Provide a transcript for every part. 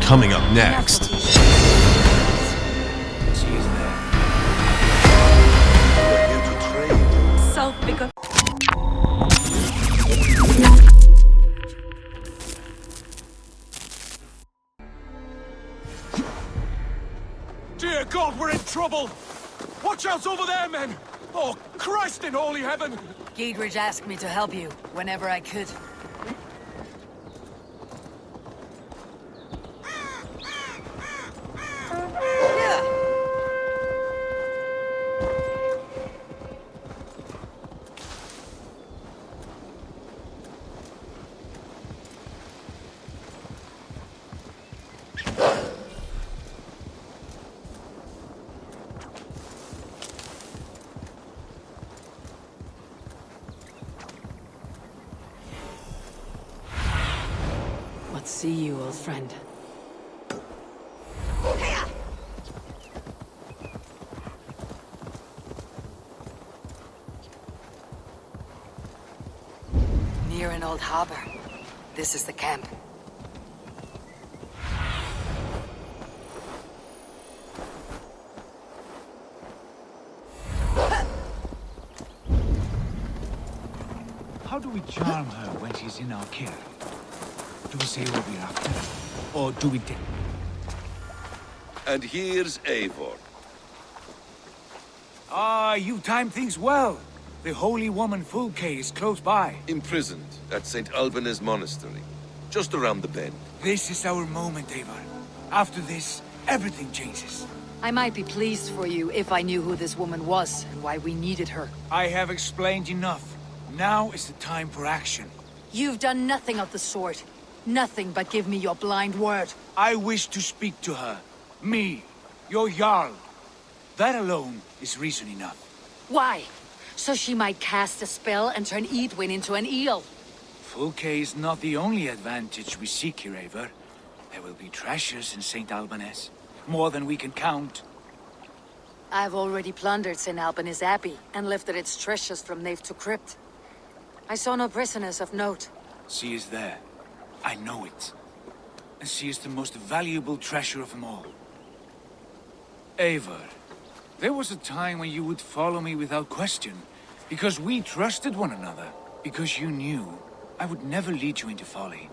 coming up next. She is there. We're here to trade. Self-bigger. Dear God, we're in trouble! Watch out over there, men! Oh, Christ in holy heaven! Giedrich asked me to help you whenever I could. See you, old friend. Near an old harbor. This is the camp. How do we charm her when she's in our care? Do we say what we're after? Or do we take... And here's Eivor. Ah, you time things well. The holy woman Fulke is close by. Imprisoned at St. Albanes Monastery. Just around the bend. This is our moment, Eivor. After this, everything changes. I might be pleased for you if I knew who this woman was and why we needed her. I have explained enough. Now is the time for action. You've done nothing of the sort. Nothing but give me your blind word. I wish to speak to her. Me, your Jarl. That alone is reason enough. Why? So she might cast a spell and turn Eadwyn into an eel. Fulke is not the only advantage we seek here, Eivor. There will be treasures in St. Albanes. More than we can count. I've already plundered St. Albanes Abbey and lifted its treasures from nave to crypt. I saw no prisoners of note. She is there. I know it. And she is the most valuable treasure of them all. Eivor, there was a time when you would follow me without question, because we trusted one another, because you knew I would never lead you into folly,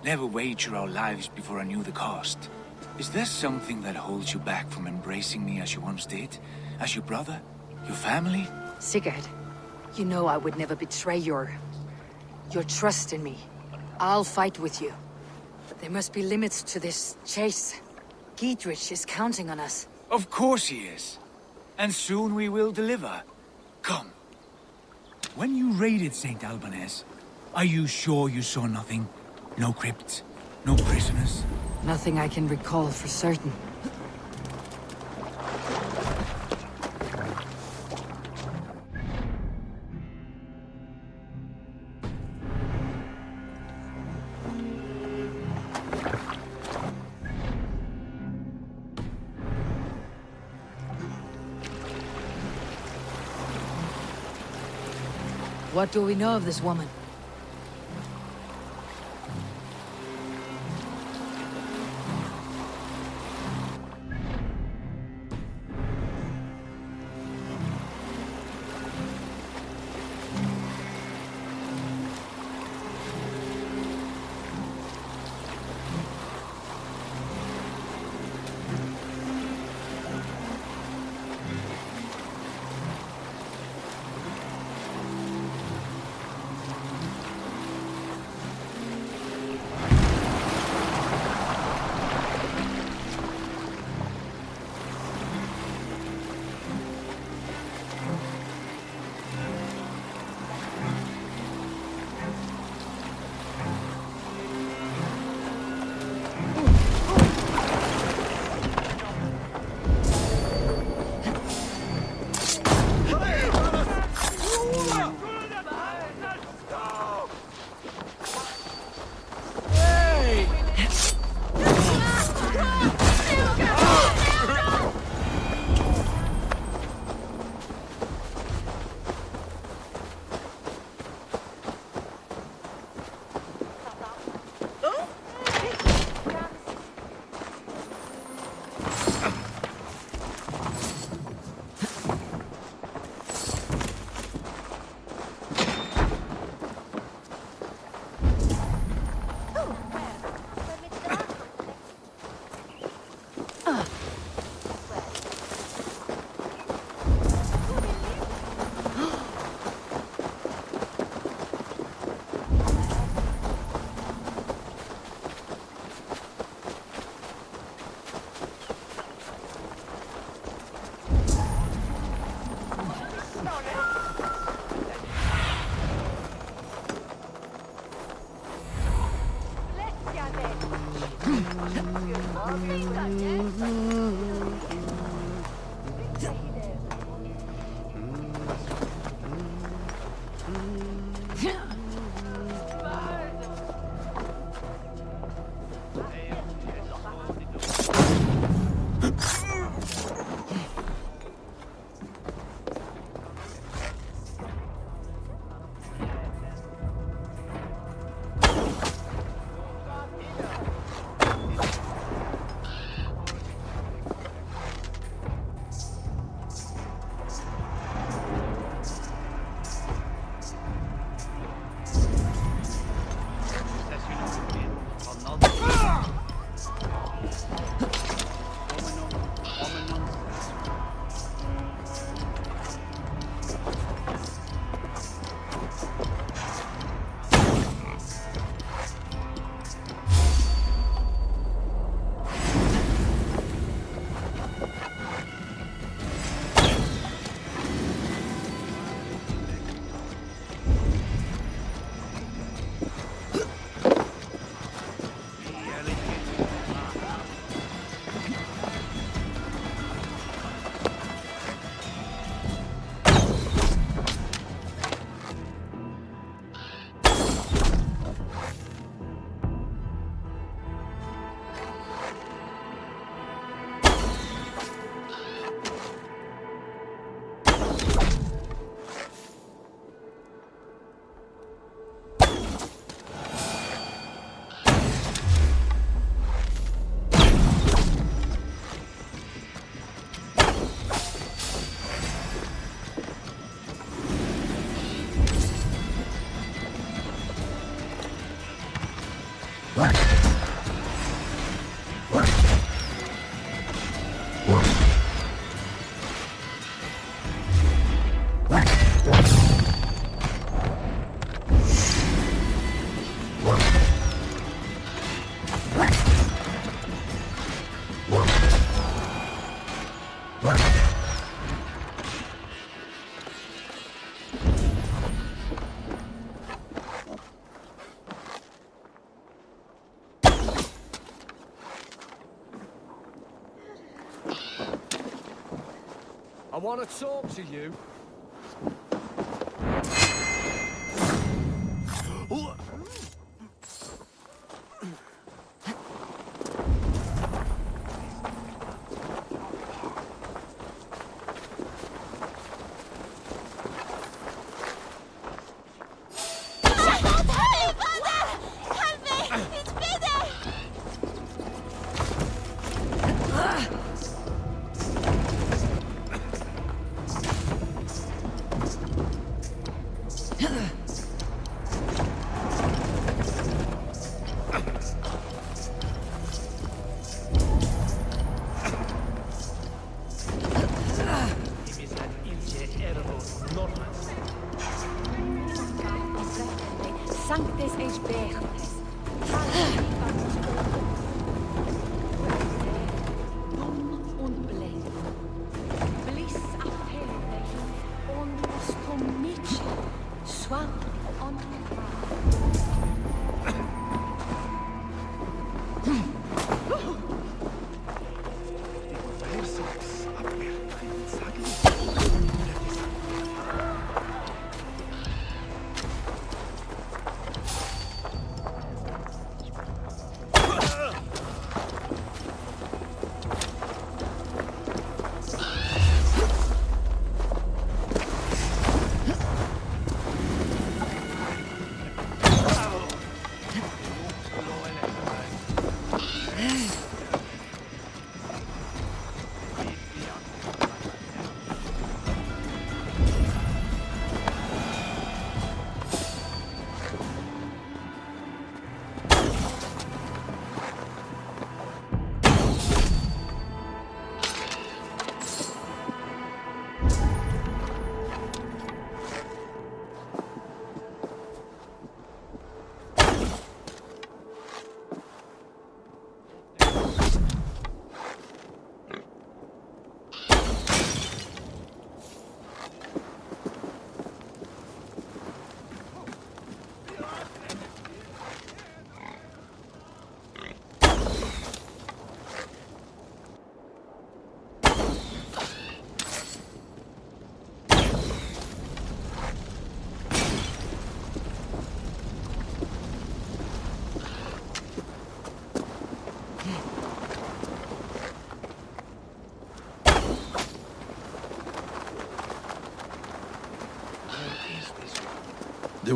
never wager our lives before I knew the cost. Is there something that holds you back from embracing me as you once did? As your brother? Your family? Sigurd, you know I would never betray your trust in me. I'll fight with you. But there must be limits to this chase. Giedrich is counting on us. Of course he is. And soon we will deliver. Come. When you raided St. Albanes, are you sure you saw nothing? No crypts? No prisoners? Nothing I can recall for certain. What do we know of this woman? I want to talk to you.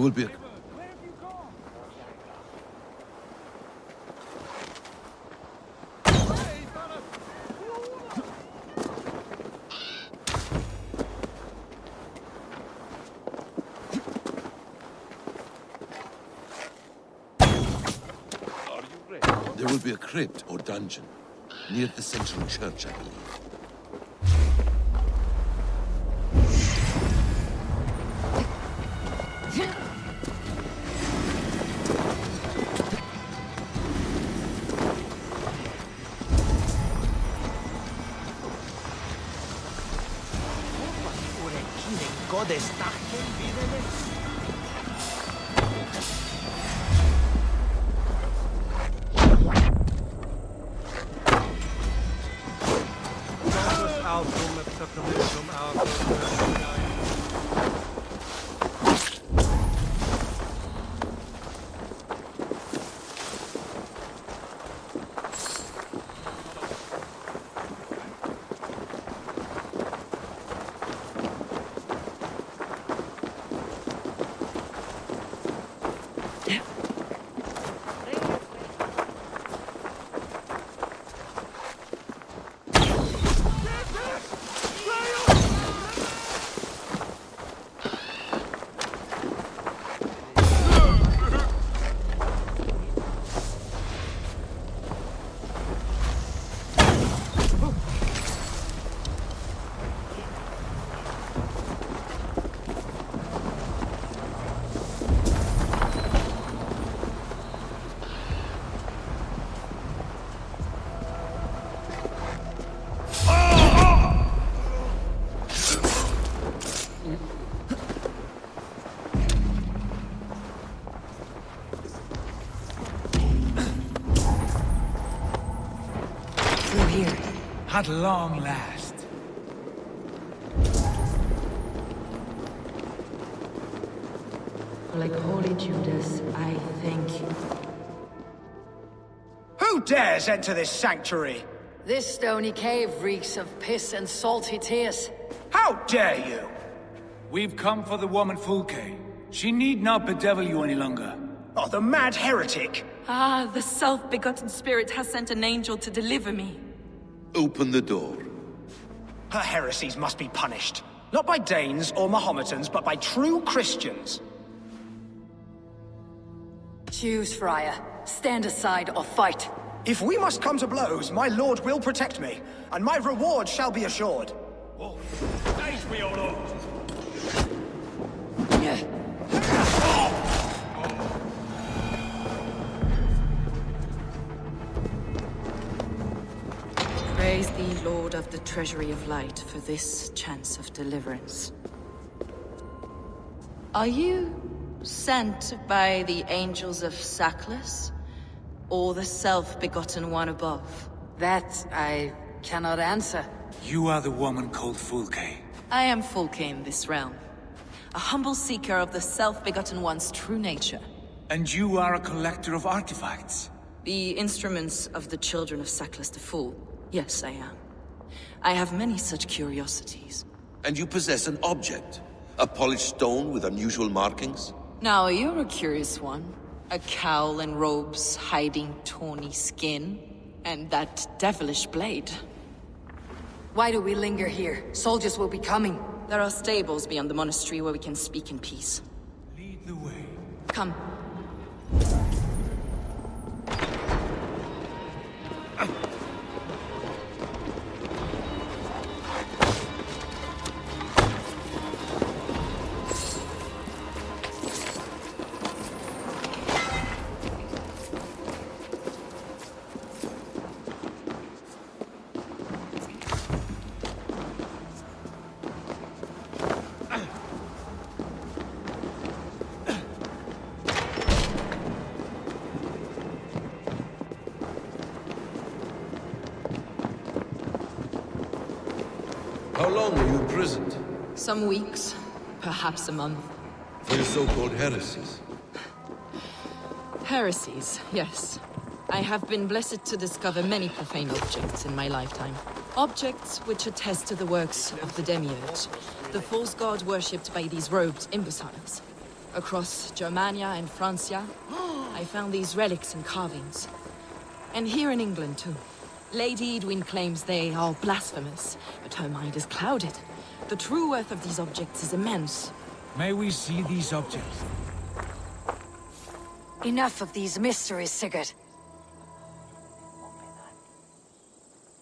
will be a... There will be a crypt or dungeon near the central church, I believe. At long last. Like Holy Judas, I thank you. Who dares enter this sanctuary? This stony cave reeks of piss and salty tears. How dare you? We've come for the woman Fulke. She need not bedevil you any longer. Oh, the mad heretic! Ah, the self-begotten spirit has sent an angel to deliver me. Open the door. Her heresies must be punished. Not by Danes or Mahometans, but by true Christians. Choose, Friar. Stand aside or fight. If we must come to blows, my lord will protect me, and my reward shall be assured. Praise thee, Lord of the Treasury of Light, for this chance of deliverance. Are you sent by the angels of Sackless, or the self-begotten one above? That I cannot answer. You are the woman called Fulke. I am Fulke in this realm, a humble seeker of the self-begotten one's true nature. And you are a collector of artifacts. The instruments of the children of Sackless the Fool. Yes, I am. I have many such curiosities. And you possess an object? A polished stone with unusual markings? Now, you're a curious one. A cowl and robes hiding tawny skin, and that devilish blade. Why do we linger here? Soldiers will be coming. There are stables beyond the monastery where we can speak in peace. Lead the way. Come. How long were you imprisoned? Some weeks, perhaps a month. For your so-called heresies? Heresies, yes. I have been blessed to discover many profane objects in my lifetime. Objects which attest to the works of the Demiurge, the false god worshipped by these robed imbeciles. Across Germania and Francia, I found these relics and carvings. And here in England, too. Lady Edwin claims they are blasphemous, but her mind is clouded. The true worth of these objects is immense. May we see these objects? Enough of these mysteries, Sigurd.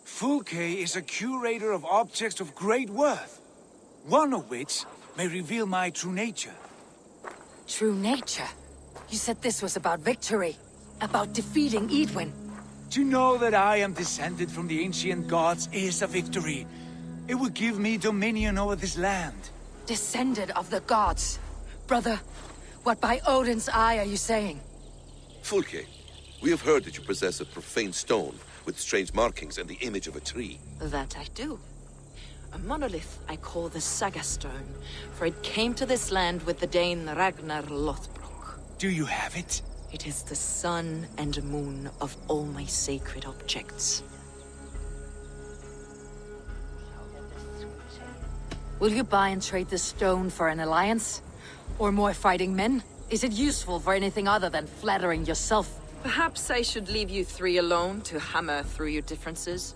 Fulke is a curator of objects of great worth, one of which may reveal my true nature. True nature? You said this was about victory, about defeating Edwin. To know that I am descended from the ancient gods is a victory. It will give me dominion over this land. Descended of the gods. Brother, what by Odin's eye are you saying? Fulke, we have heard that you possess a profane stone with strange markings and the image of a tree. That I do. A monolith I call the Saga Stone, for it came to this land with the Dane Ragnar Lothbrok. Do you have it? It is the sun and moon of all my sacred objects. Will you buy and trade the stone for an alliance? Or more fighting men? Is it useful for anything other than flattering yourself? Perhaps I should leave you three alone to hammer through your differences?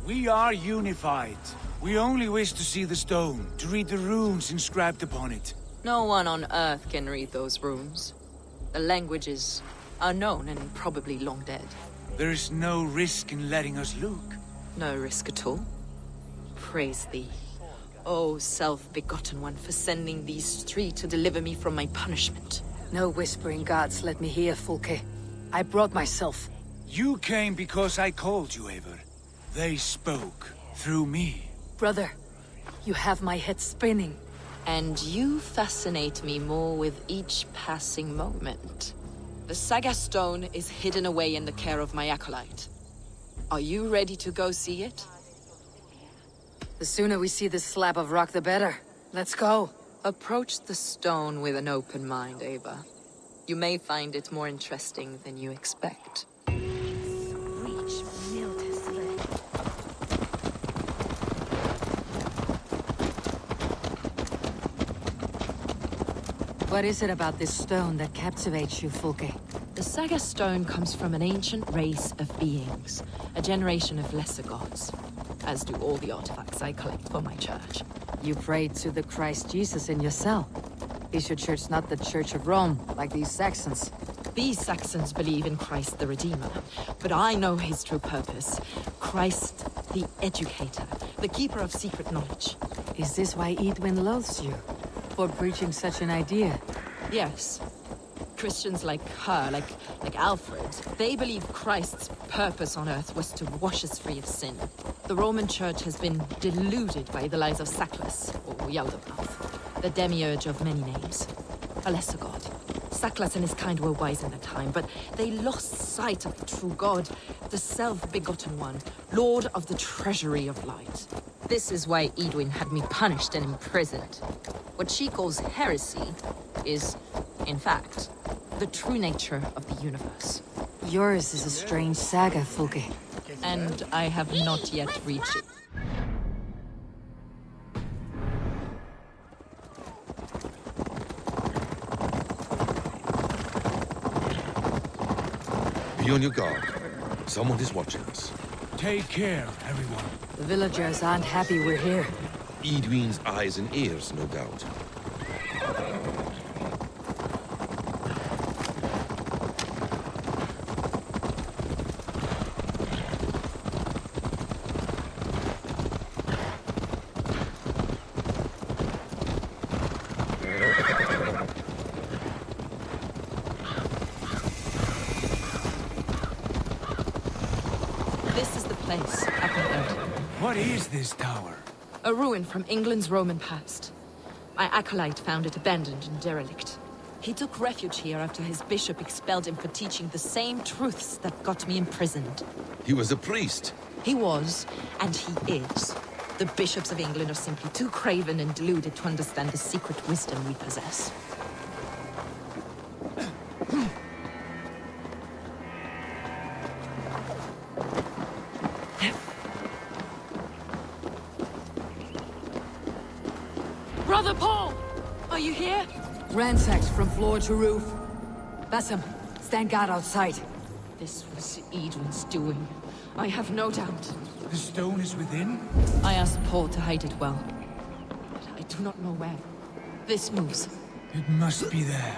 We are unified. We only wish to see the stone, to read the runes inscribed upon it. No one on Earth can read those runes. The languages are known and probably long dead. There is no risk in letting us look. No risk at all. Praise thee, O self-begotten one, for sending these three to deliver me from my punishment. No whispering gods let me hear, Fulke. I brought myself. You came because I called you, Eivor. They spoke through me. Brother, you have my head spinning. And you fascinate me more with each passing moment. The Saga Stone is hidden away in the care of my acolyte. Are you ready to go see it? The sooner we see this slab of rock, the better. Let's go. Approach the stone with an open mind, Eivor. You may find it more interesting than you expect. What is it about this stone that captivates you, Fulke? The Saga Stone comes from an ancient race of beings, a generation of lesser gods, as do all the artifacts I collect for my church. You prayed to the Christ Jesus in your cell. Is your church not the Church of Rome, like these Saxons? These Saxons believe in Christ the Redeemer, but I know his true purpose. Christ the Educator, the keeper of secret knowledge. Is this why Edwin loathes you? For preaching such an idea? Yes. Christians like her, like Alfred, they believe Christ's purpose on earth was to wash us free of sin. The Roman Church has been deluded by the lies of Saklas, or Yaldabaoth, the demiurge of many names. A lesser god. Saklas and his kind were wise in their time, but they lost sight of the true God, the self-begotten one, Lord of the treasury of light. This is why Edwin had me punished and imprisoned. What she calls heresy is, in fact, the true nature of the universe. Yours is a strange saga, Fulke. And I have not yet reached it. Be on your guard. Someone is watching us. Take care, everyone. The villagers aren't happy we're here. Edwin's eyes and ears, no doubt. This is the place, up ahead. What is this tower? A ruin from England's Roman past. My acolyte found it abandoned and derelict. He took refuge here after his bishop expelled him for teaching the same truths that got me imprisoned. He was a priest. He was, and he is. The bishops of England are simply too craven and deluded to understand the secret wisdom we possess. Brother Paul! Are you here? Ransacked from floor to roof. Bassam, stand guard outside. This was Edwin's doing. I have no doubt. The stone is within? I asked Paul to hide it well. But I do not know where. This moves. It must be there.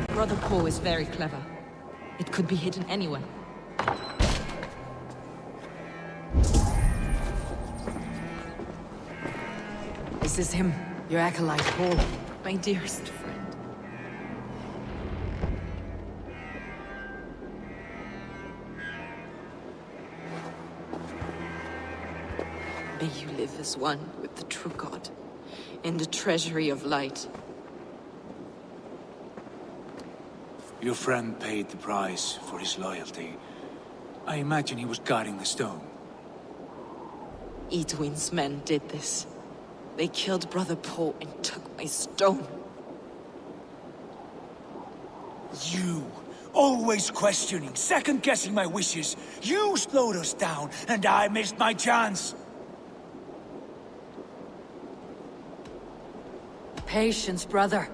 Brother Paul is very clever. It could be hidden anywhere. This is him, your acolyte, Paul. My dearest friend. May you live as one with the true God, in the treasury of light. Your friend paid the price for his loyalty. I imagine he was guarding the stone. Edwin's men did this. They killed Brother Paul and took my stone. You! Always questioning, second-guessing my wishes. You slowed us down, and I missed my chance. Patience, brother.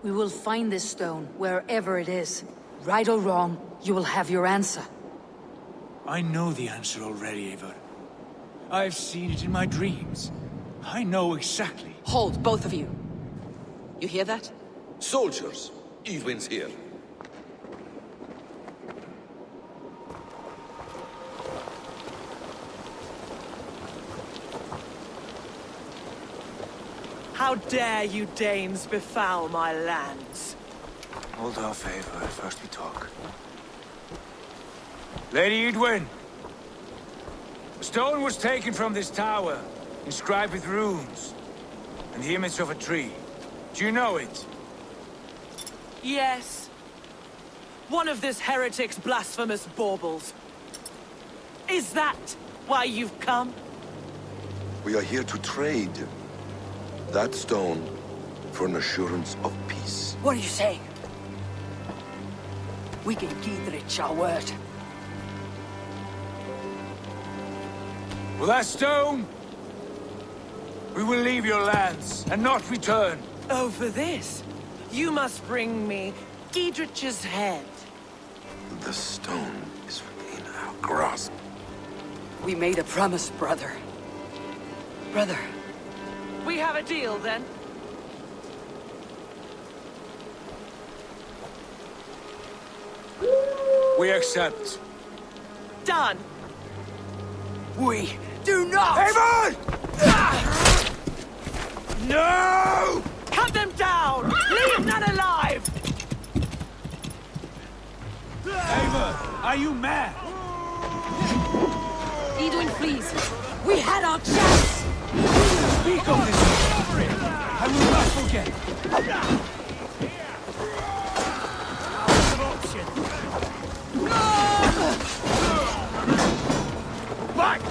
We will find this stone, wherever it is. Right or wrong, you will have your answer. I know the answer already, Eivor. I've seen it in my dreams. I know exactly. Hold, both of you. You hear that? Soldiers, Edwin's here. How dare you Danes befoul my lands? Hold off, Eivor. First we talk. Lady Edwin! The stone was taken from this tower, inscribed with runes, and the image of a tree. Do you know it? Yes. One of this heretic's blasphemous baubles. Is that why you've come? We are here to trade that stone for an assurance of peace. What are you saying? We gave Giedrich our word. For that stone, we will leave your lands and not return. Oh, for this, you must bring me Giedrich's head. The stone is within our grasp. We made a promise, brother. Brother. We have a deal, then? We accept. Done. We do not! Eivor! No! Cut them down! Leave none alive! Eivor, are you mad? Edwin, please. We had our chance! Speak of this! I will not forget! Back!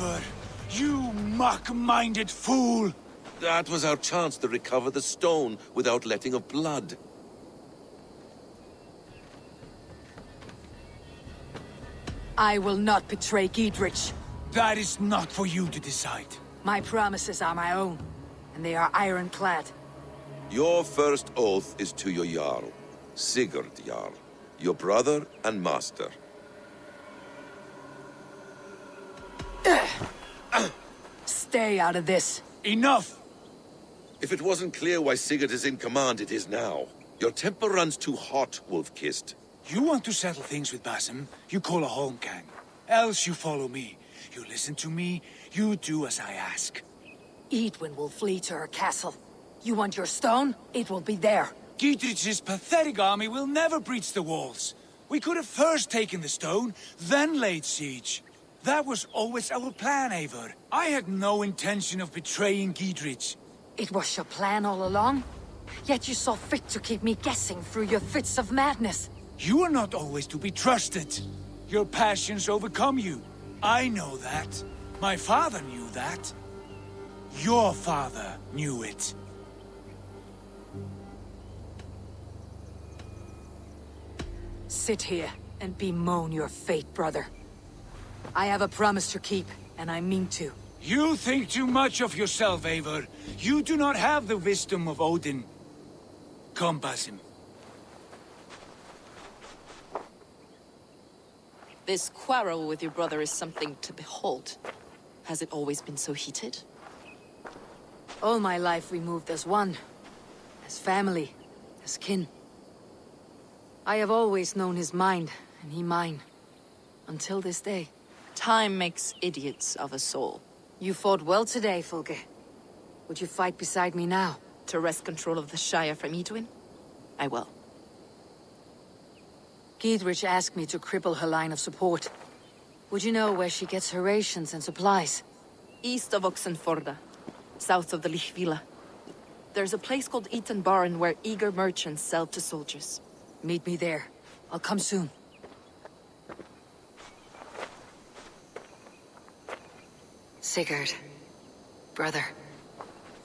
Eivor! You muck-minded fool! That was our chance to recover the stone without letting of blood. I will not betray Giedrich. That is not for you to decide. My promises are my own, and they are ironclad. Your first oath is to your Jarl, Sigurd Jarl, your brother and master. Stay out of this. Enough! If it wasn't clear why Sigurd is in command, it is now. Your temper runs too hot, Wolf-Kissed. You want to settle things with Basim, you call a Holmgang. Else you follow me. You listen to me, you do as I ask. Edwin will flee to her castle. You want your stone? It will be there. Giedrich's pathetic army will never breach the walls. We could have first taken the stone, then laid siege. That was always our plan, Eivor. I had no intention of betraying Giedrich. It was your plan all along? Yet you saw fit to keep me guessing through your fits of madness. You are not always to be trusted. Your passions overcome you. I know that. My father knew that. Your father knew it. Sit here and bemoan your fate, brother. I have a promise to keep, and I mean to. You think too much of yourself, Eivor. You do not have the wisdom of Odin. Come, Basim. This quarrel with your brother is something to behold. Has it always been so heated? All my life we moved as one. As family. As kin. I have always known his mind, and he mine. Until this day. Time makes idiots of us all. You fought well today, Fulke. Would you fight beside me now? To wrest control of the Shire from Edwin? I will. Giedrich asked me to cripple her line of support. Would you know where she gets her rations and supplies? East of Oxenforda, south of the Lichvila. There's a place called Eaton Barn where eager merchants sell to soldiers. Meet me there. I'll come soon. Sigurd, brother,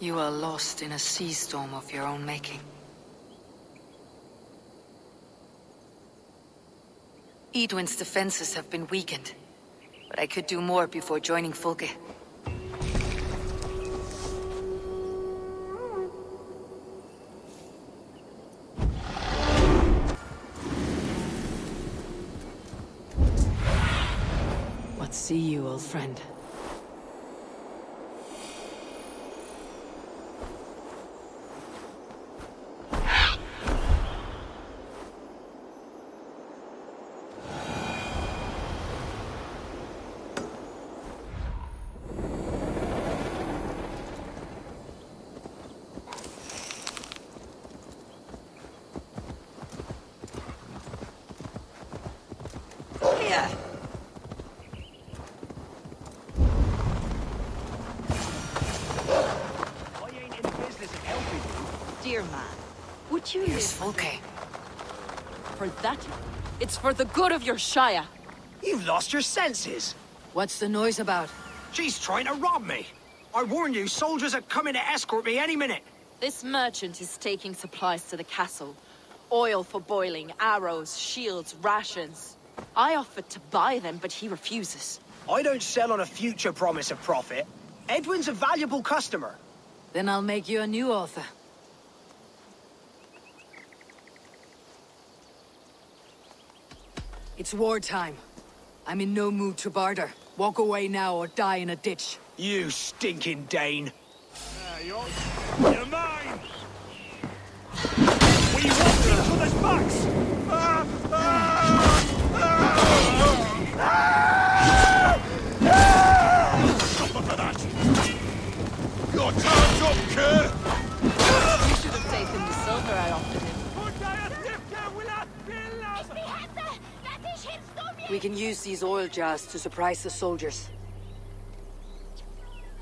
you are lost in a sea storm of your own making. Edwin's defenses have been weakened, but I could do more before joining Fulke. What see you, old friend? Dear man, would you Here's live Fulke. for that? It's for the good of your Shire. You've lost your senses. What's the noise about? She's trying to rob me. I warn you, soldiers are coming to escort me any minute. This merchant is taking supplies to the castle. Oil for boiling, arrows, shields, rations. I offered to buy them, but he refuses. I don't sell on a future promise of profit. Edwin's a valuable customer. Then I'll make you a new author. It's wartime. I'm in no mood to barter. Walk away now or die in a ditch. You stinking Dane. You're mine! We want each other's backs! Suffer for that! Your time's up, Kerr! You should have taken the silver I offered him. We can use these oil jars to surprise the soldiers.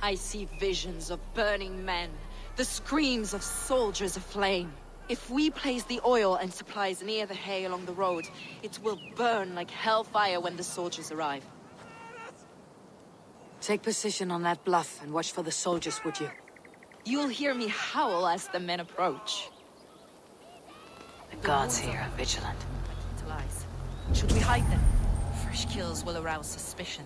I see visions of burning men, the screams of soldiers aflame. If we place the oil and supplies near the hay along the road, it will burn like hellfire when the soldiers arrive. Take position on that bluff and watch for the soldiers, would you? You'll hear me howl as the men approach. The guards here are vigilant. To lies. Should we hide them? Fresh kills will arouse suspicion.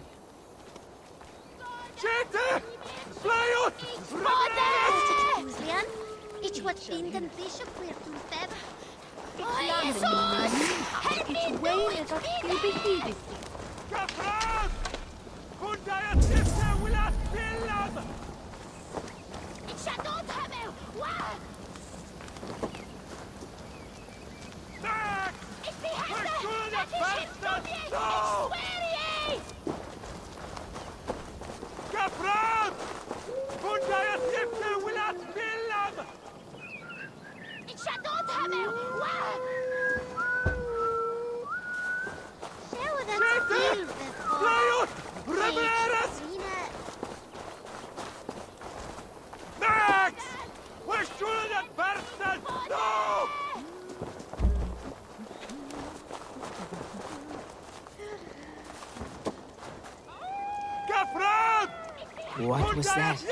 What was that?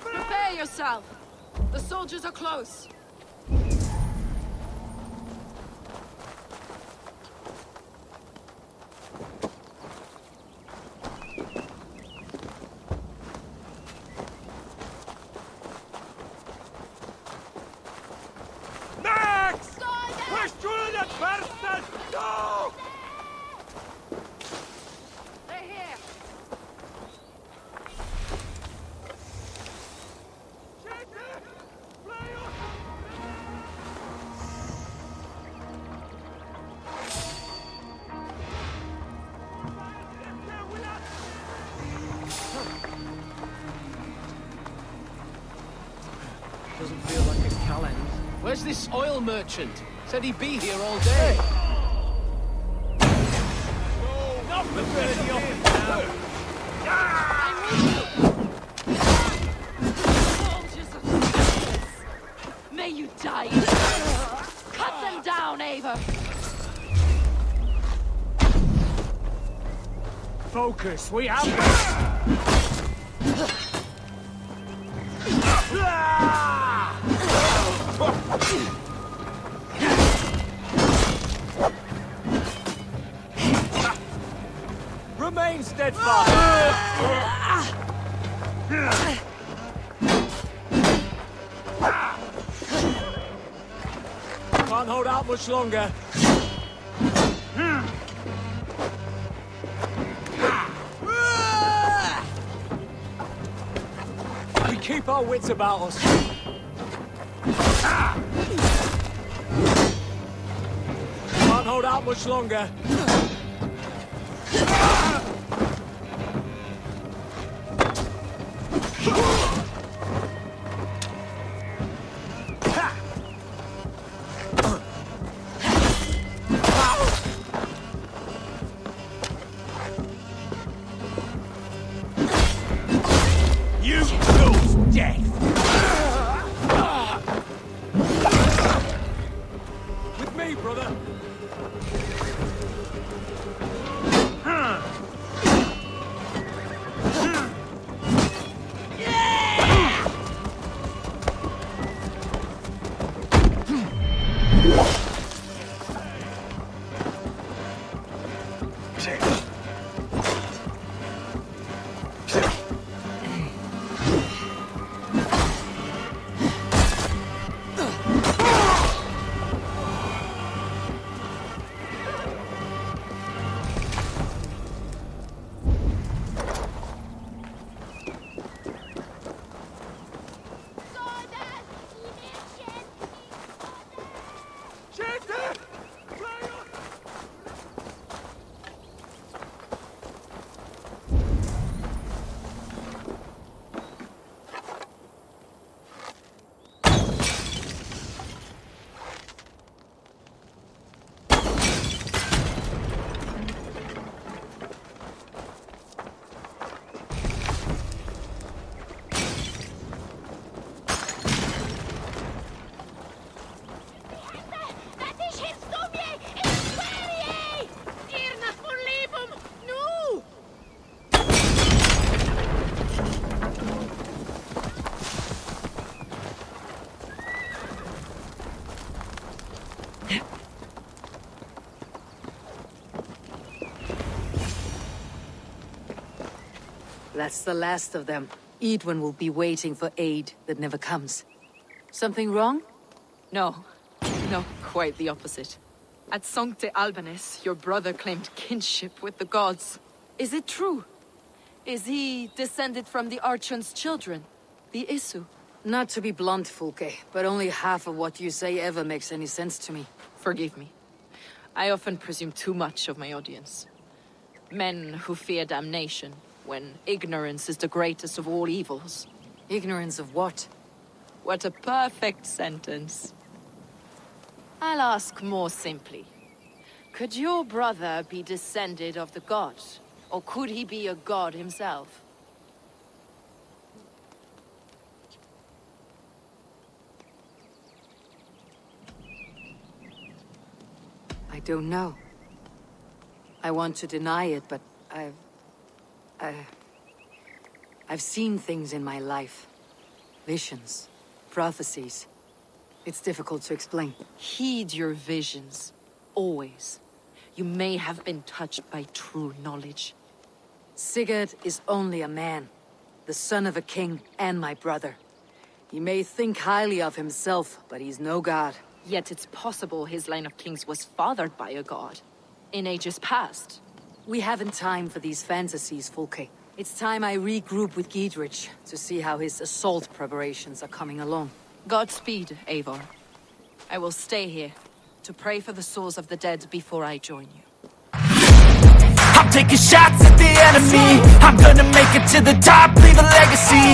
Prepare yourself! The soldiers are close! Doesn't feel like a calend. Where's this oil merchant? Said he'd be here all day. Not the dirty office now. Soldiers of justice! May you die! Cut them down, Eivor! Focus, we have this! Remain steadfast! Can't hold out much longer. We keep our wits about us. Can't hold out much longer. You chose death! With me, brother. That's the last of them. Edwin will be waiting for aid that never comes. Something wrong? No. No, quite the opposite. At Sancte Albanes, your brother claimed kinship with the gods. Is it true? Is he descended from the Archon's children? The Isu? Not to be blunt, Fulke, but only half of what you say ever makes any sense to me. Forgive me. I often presume too much of my audience. Men who fear damnation, when ignorance is the greatest of all evils. Ignorance of what? What a perfect sentence. I'll ask more simply. Could your brother be descended of the gods? Or could he be a god himself? I don't know. I want to deny it, but I've seen things in my life. Visions, prophecies. It's difficult to explain. Heed your visions. Always. You may have been touched by true knowledge. Sigurd is only a man, the son of a king and my brother. He may think highly of himself, but he's no god. Yet it's possible his line of kings was fathered by a god. In ages past. We haven't time for these fantasies, Fulke. It's time I regroup with Giedrich to see how his assault preparations are coming along. Godspeed, Eivor. I will stay here to pray for the souls of the dead before I join you. I'm taking shots at the enemy. I'm gonna make it to the top, leave a legacy.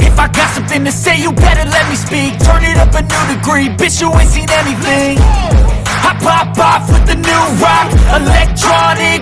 If I got something to say, you better let me speak. Turn it up a new degree, bitch, you ain't seen anything. I pop off with the new rock, electronic